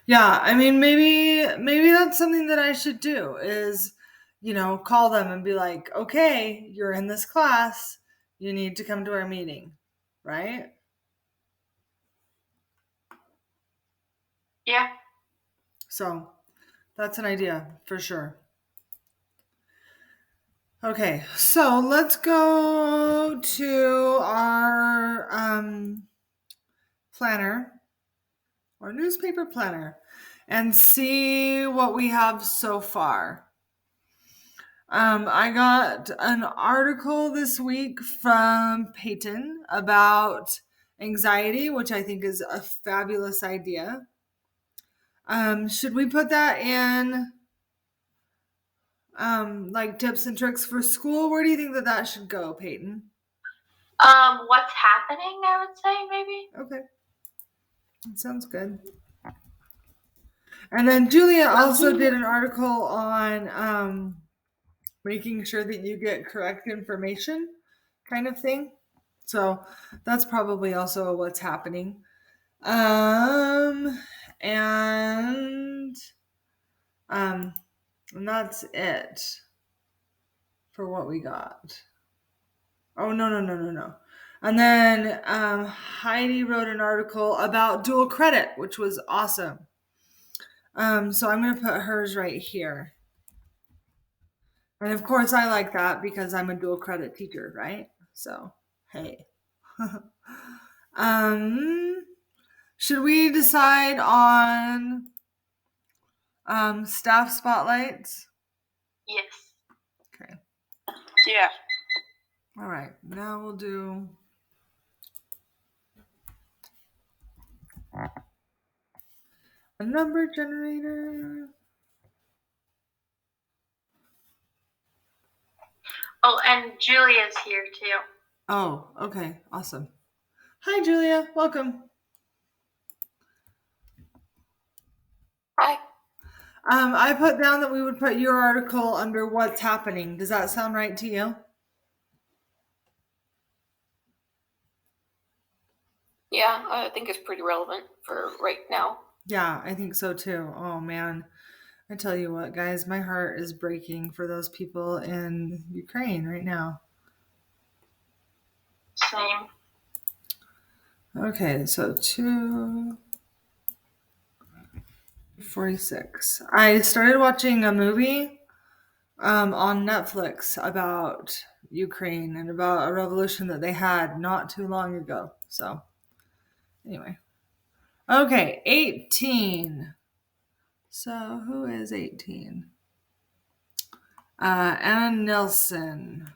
Yeah, I mean, maybe that's something that I should do is, call them and be like, okay, you're in this class, you need to come to our meeting, right? Yeah. So that's an idea for sure. Okay, so let's go to our planner, our newspaper planner, and see what we have so far. I got an article this week from Peyton about anxiety, which I think is a fabulous idea. Should we put that in like tips and tricks for school? Where do you think that should go, Peyton? What's happening, I would say, maybe? Okay, that sounds good. And then Julia also did an article on making sure that you get correct information, kind of thing. So that's probably also what's happening. Um, and um, and that's it for what we got. Oh no no no no no. And then Heidi wrote an article about dual credit, which was awesome. So I'm gonna put hers right here. And of course, I like that because I'm a dual credit teacher, right? So, hey. um, should we decide on staff spotlights? Yes. Okay. Yeah. All right. Now we'll do a number generator. Oh, and Julia's here too. Oh, okay. Awesome. Hi, Julia. Welcome. Hi. I put down that we would put your article under what's happening. Does that sound right to you? Yeah, I think it's pretty relevant for right now. Yeah, I think so too. Oh man. I tell you what, guys, my heart is breaking for those people in Ukraine right now. Same. Okay, so 2:46. I started watching a movie on Netflix about Ukraine and about a revolution that they had not too long ago. So, anyway. Okay, 18. So, who is 18? Anna Nilsson.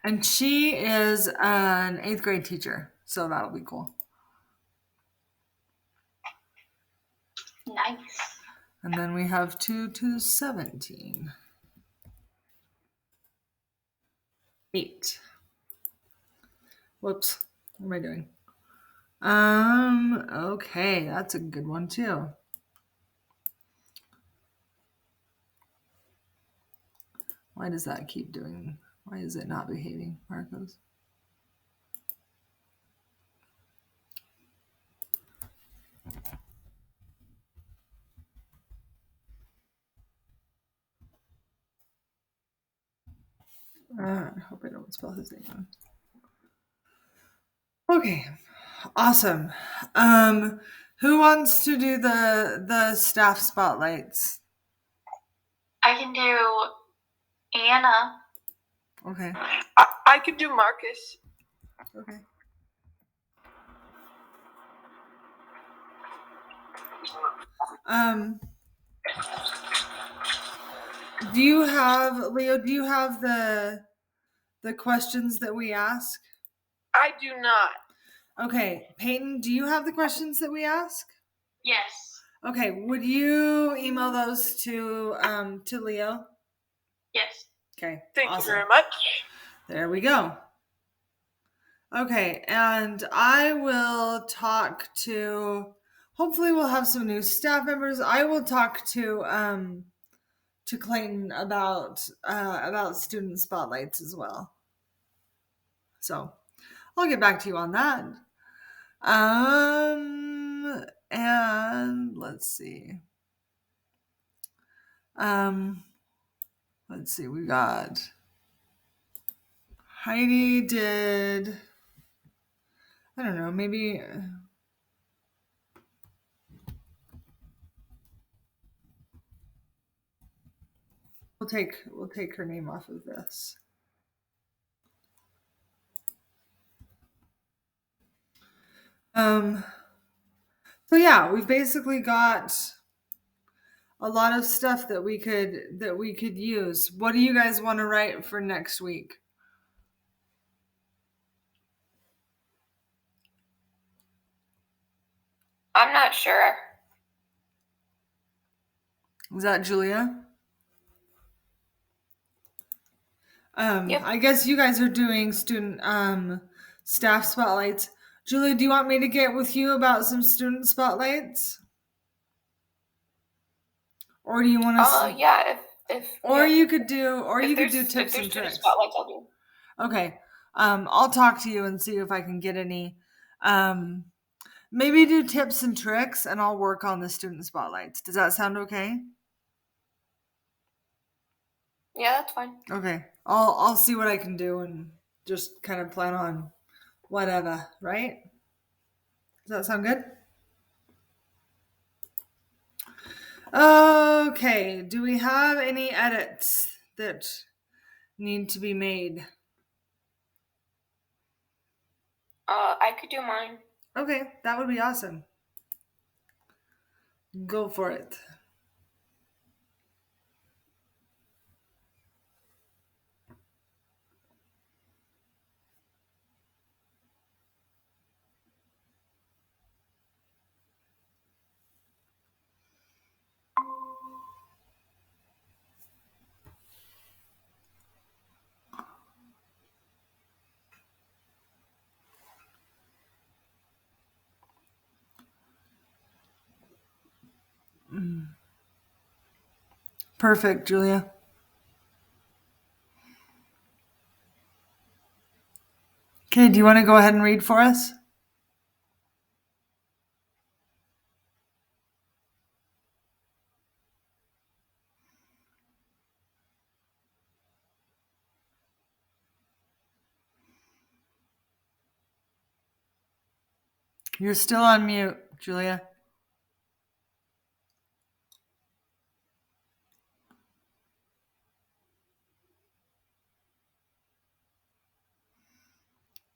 And she is an 8th grade teacher. So, that'll be cool. Nice. And then we have 2 to 17. 8. Whoops. What am I doing? Okay, that's a good one too. Why does that keep doing? Why is it not behaving, Marcos? I hope I don't spell his name. Okay, awesome. Who wants to do the staff spotlights? I can do Anna. Okay. I could do Marcus. Okay. Do you have Leo? Do you have the questions that we ask? I do not. Okay, Peyton, do you have the questions that we ask? Yes. Okay, would you email those to Leo? Yes. Okay. Thank awesome. you very much. There we go. Okay, and I will talk to. Hopefully, we'll have some new staff members. I will talk to to Clayton about student spotlights as well. So I'll get back to you on that. And let's see. We got Heidi did, I don't know, maybe we'll take her name off of this. So yeah, we've basically got a lot of stuff that we could use. What do you guys want to write for next week? I'm not sure. Is that Julia? Yep. I guess you guys are doing student staff spotlights. Julia, do you want me to get with you about some student spotlights? Or do you want to Yeah, if you could do tips if there's and tricks. spotlights, I'll do. Okay. I'll talk to you and see if I can get any. Maybe do tips and tricks, and I'll work on the student spotlights. Does that sound okay? Yeah, that's fine. Okay. I'll see what I can do and just kind of plan on whatever, right? Does that sound good? Okay. Do we have any edits that need to be made? I could do mine. Okay, that would be awesome. Go for it. Perfect, Julia. Okay, do you want to go ahead and read for us? You're still on mute, Julia.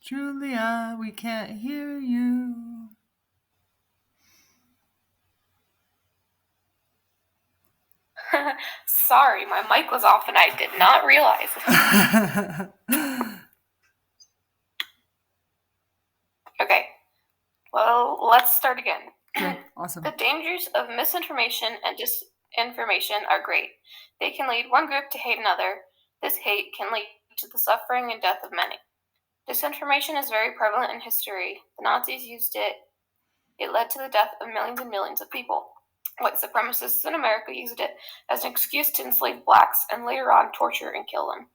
Julia, we can't hear you. Sorry, my mic was off and I did not realize. Okay. Well, let's start again. Okay, awesome. The dangers of misinformation and disinformation are great. They can lead one group to hate another. This hate can lead to the suffering and death of many. Disinformation is very prevalent in history. The Nazis used it. It led to the death of millions and millions of people. White supremacists in America used it as an excuse to enslave blacks and later on torture and kill them.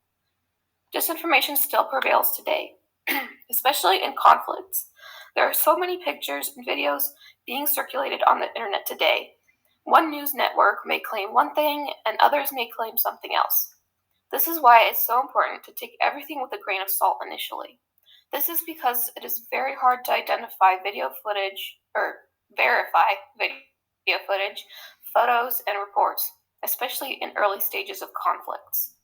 Disinformation still prevails today, especially in conflicts. There are so many pictures and videos being circulated on the internet today. One news network may claim one thing and others may claim something else. This is why it's so important to take everything with a grain of salt initially. This is because it is very hard to identify video footage or verify video footage, photos, and reports, especially in early stages of conflicts.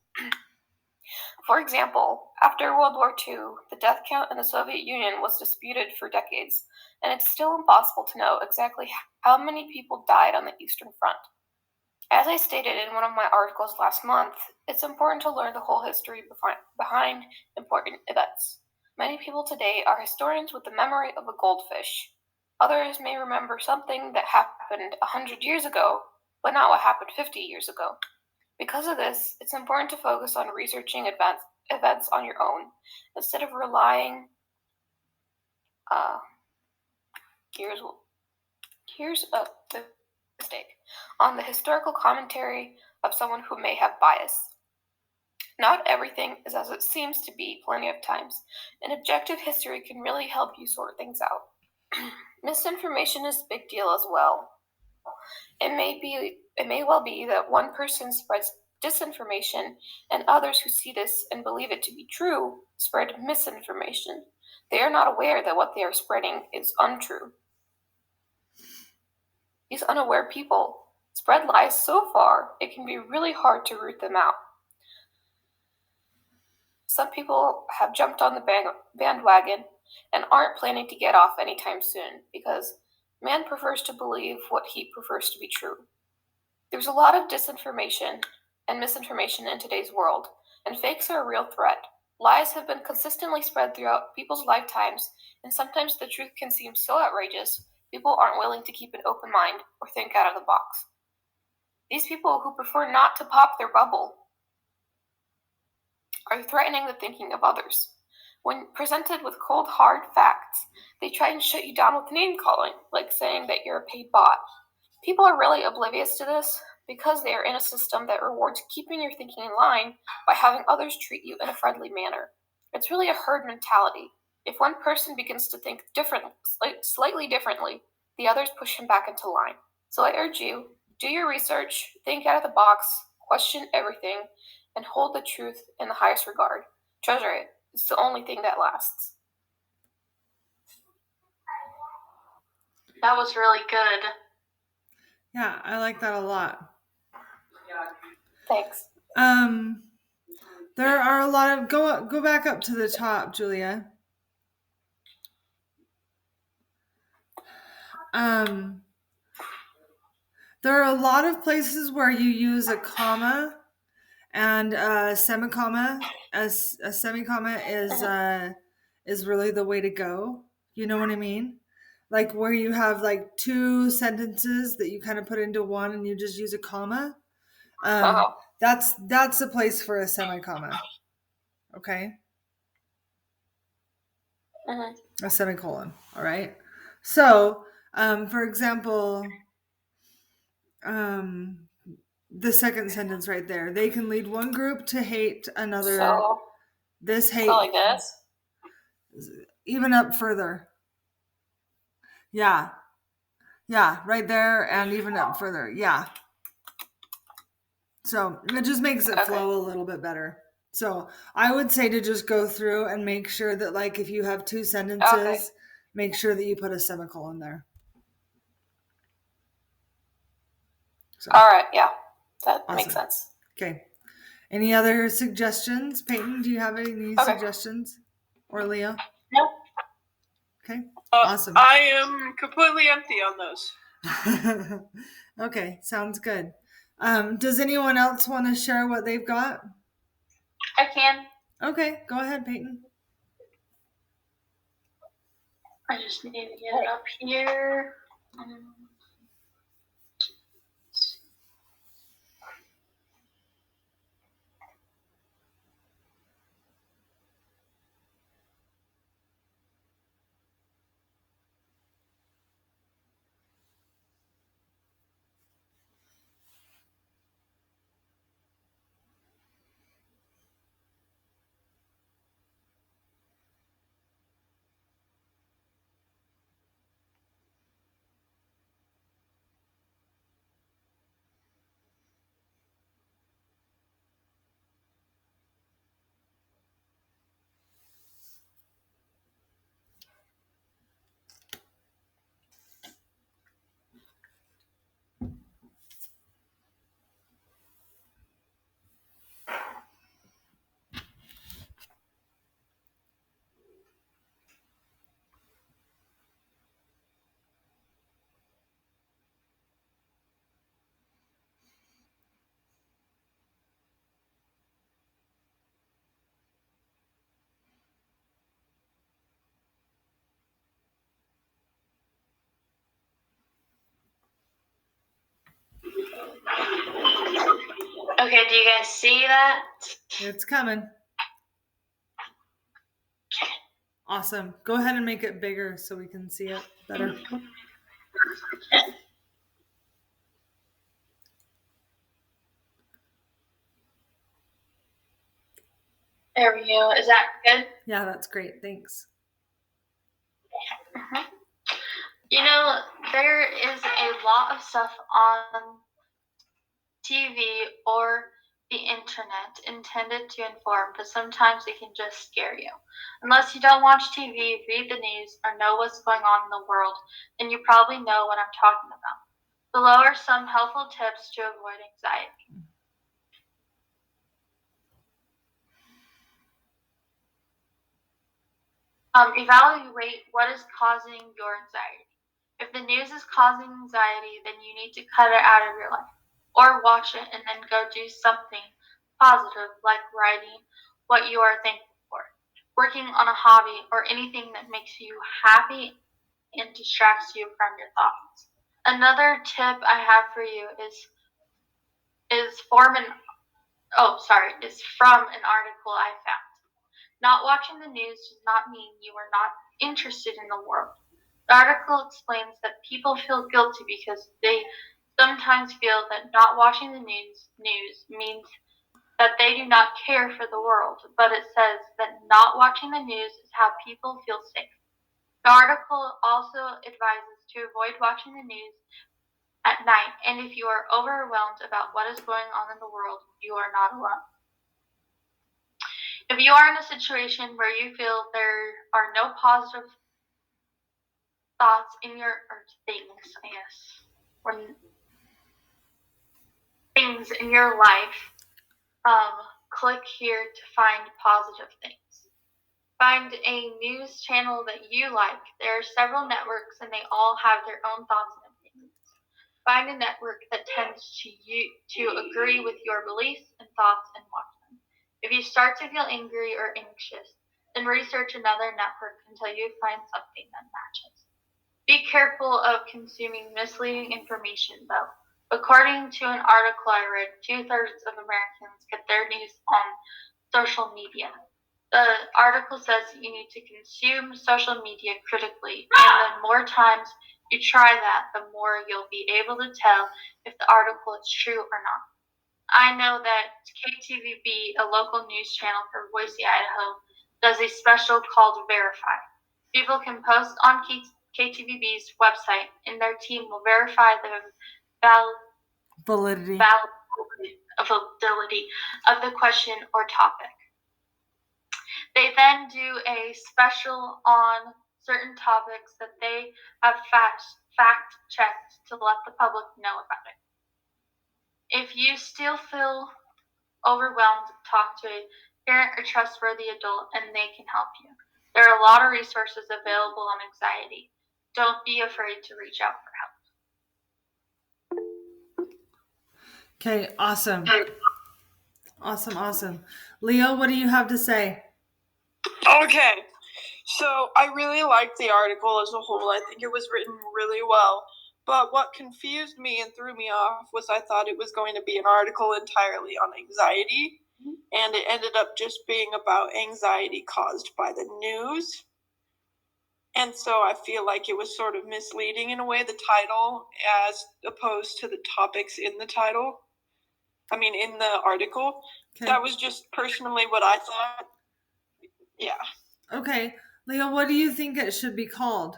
For example, after World War II, the death count in the Soviet Union was disputed for decades, and it's still impossible to know exactly how many people died on the Eastern Front. As I stated in one of my articles last month, it's important to learn the whole history behind important events. Many people today are historians with the memory of a goldfish. Others may remember something that happened 100 years ago, but not what happened 50 years ago. Because of this, it's important to focus on researching events on your own, instead of relying here's the mistake on the historical commentary of someone who may have bias. Not everything is as it seems to be plenty of times, and objective history can really help you sort things out. Misinformation is a big deal as well. It may well be that one person spreads disinformation and others who see this and believe it to be true spread misinformation. They are not aware that what they are spreading is untrue. These unaware people spread lies so far it can be really hard to root them out. Some people have jumped on the bandwagon and aren't planning to get off anytime soon because man prefers to believe what he prefers to be true. There's a lot of disinformation and misinformation in today's world, and fakes are a real threat. Lies have been consistently spread throughout people's lifetimes, and sometimes the truth can seem so outrageous, people aren't willing to keep an open mind or think out of the box. These people who prefer not to pop their bubble are threatening the thinking of others. When presented with cold, hard facts, they try and shut you down with name calling, like saying that you're a paid bot. People are really oblivious to this because they are in a system that rewards keeping your thinking in line by having others treat you in a friendly manner. It's really a herd mentality. If one person begins to think slightly differently, the others push him back into line. So I urge you, do your research, think out of the box, question everything, and hold the truth in the highest regard. Treasure it. It's the only thing that lasts. That was really good. Yeah, I like that a lot. Thanks. There are a lot of go back up to the top, Julia. There are a lot of places where you use a comma and a semicomma. As a semicomma is really the way to go. You know what I mean? Like where you have like two sentences that you kind of put into one and you just use a comma. That's the place for a semicomma. Okay. A semicolon. All right. So, for example, the second sentence right there, they can lead one group to hate another. So, this hate. So like this? Even up further. Yeah. Yeah, right there and even up further. Yeah. So it just makes it flow a little bit better. So I would say to just go through and make sure that, like, if you have two sentences, make sure that you put a semicolon there. So. All right. Yeah, that makes sense. Okay. Any other suggestions? Peyton, do you have any suggestions? Or Leo? No. Okay. Awesome. I am completely empty on those. Okay. Sounds good. Does anyone else want to share what they've got? I can. Okay. Go ahead, Peyton. I just need to get it up here. Okay, do you guys see that? It's coming. Awesome. Go ahead and make it bigger so we can see it better. There we go. Is that good? Yeah, that's great. Thanks. You know, there is a lot of stuff on TV or the internet intended to inform, but sometimes it can just scare you. Unless you don't watch TV, read the news, or know what's going on in the world, then you probably know what I'm talking about. Below are some helpful tips to avoid anxiety. Evaluate what is causing your anxiety. If the news is causing anxiety, then you need to cut it out of your life. Or watch it and then go do something positive, like writing what you are thankful for, working on a hobby, or anything that makes you happy and distracts you from your thoughts. Another tip I have for you is from an article I found. Not watching the news does not mean you are not interested in the world. The article explains that people feel guilty because they sometimes feel that not watching the news means that they do not care for the world, but it says that not watching the news is how people feel safe. The article also advises to avoid watching the news at night, and if you are overwhelmed about what is going on in the world, you are not alone. If you are in a situation where you feel there are no positive thoughts in your, or things, I guess, when things in your life, click here to find positive things. Find a news channel that you like. There are several networks and they all have their own thoughts and opinions. Find a network that tends to agree with your beliefs and thoughts and watch them. If you start to feel angry or anxious, then research another network until you find something that matches. Be careful of consuming misleading information, though. According to an article I read, 2/3 of Americans get their news on social media. The article says you need to consume social media critically, and the more times you try that, the more you'll be able to tell if the article is true or not. I know that KTVB, a local news channel for Boise, Idaho, does a special called Verify. People can post on KTVB's website, and their team will verify the Validity. validity of the question or topic. They then do a special on certain topics that they have fact checked to let the public know about it. If you still feel overwhelmed, talk to a parent or trustworthy adult and they can help you. There are a lot of resources available on anxiety. Don't be afraid to reach out for help. Okay, awesome. Awesome. Leo, what do you have to say? Okay, so I really liked the article as a whole. I think it was written really well. But what confused me and threw me off was I thought it was going to be an article entirely on anxiety, and it ended up just being about anxiety caused by the news. And so I feel like it was sort of misleading in a way, the title, as opposed to the topics in the title. I mean, in the article. Okay. That was just personally what I thought. Yeah. Okay. Leo, what do you think it should be called?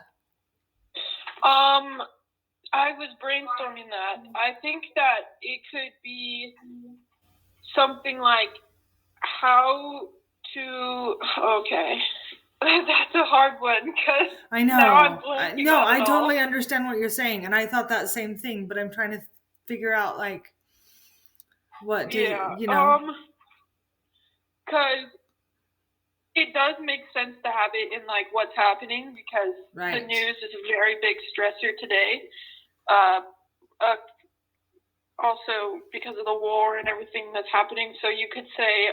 I was brainstorming that. I think that it could be something like how to. Okay, that's a hard one because I know. now I'm blanking on I it totally all. understand what you're saying, and I thought that same thing. But I'm trying to figure out like what do you know? Because it does make sense to have it in like what's happening because Right. the news is a very big stressor today. Also because of the war and everything that's happening. So you could say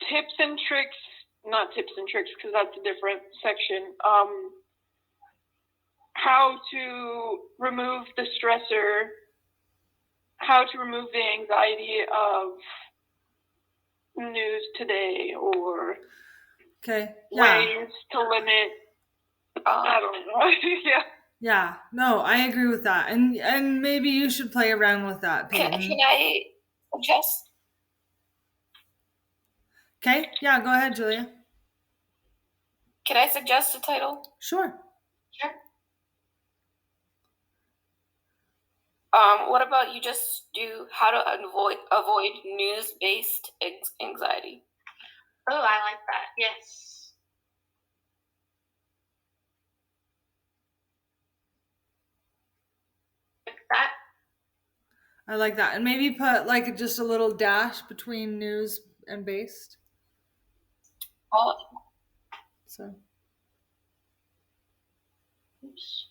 tips and tricks, not tips and tricks because that's a different section. How to remove the stressor, how to remove the anxiety of news today, or Okay. Yeah. ways to limit. I don't know. Yeah. Yeah. No, I agree with that, and maybe you should play around with that, Peyton. Can I suggest? Okay, yeah, go ahead, Julia. Can I suggest a title? Sure. Sure. What about you just do how to avoid news-based anxiety? Oh, I like that. Yes. Like that. I like that. And maybe put like just a little dash between news and based. Oh, So Oops.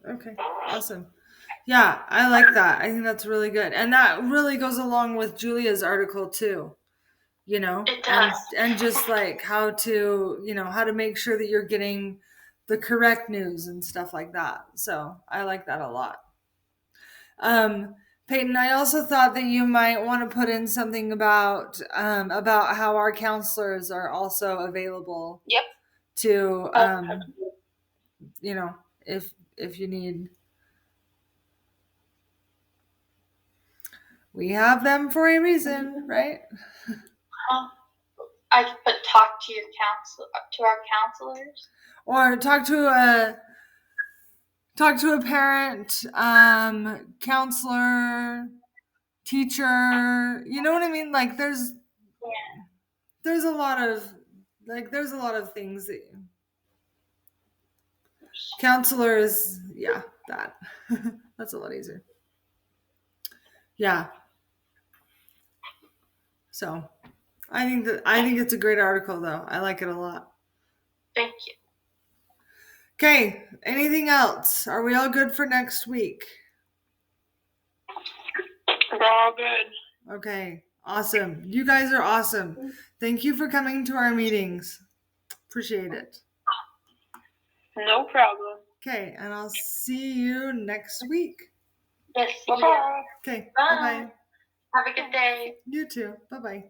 okay, awesome. Yeah, I like that. I think that's really good. And that really goes along with Julia's article too. You know, It does. and just like how to, you know, how to make sure that you're getting the correct news and stuff like that. So I like that a lot. Peyton, I also thought that you might want to put in something about how our counselors are also available. Yep. To you know, if you need, we have them for a reason, right? I could put talk to our counselors. Or talk to a parent, counselor, teacher. You know what I mean? Like there's a lot of things that counselors, yeah, that that's a lot easier. Yeah. So I think it's a great article though. I like it a lot. Thank you. Okay, anything else? Are we all good for next week? We're all good. Okay, awesome. You guys are awesome. Thank you for coming to our meetings. Appreciate it. No problem. Okay, and I'll see you next week. Yes. Bye-bye. Okay, Bye. bye-bye. Have a good day. You too. Bye-bye.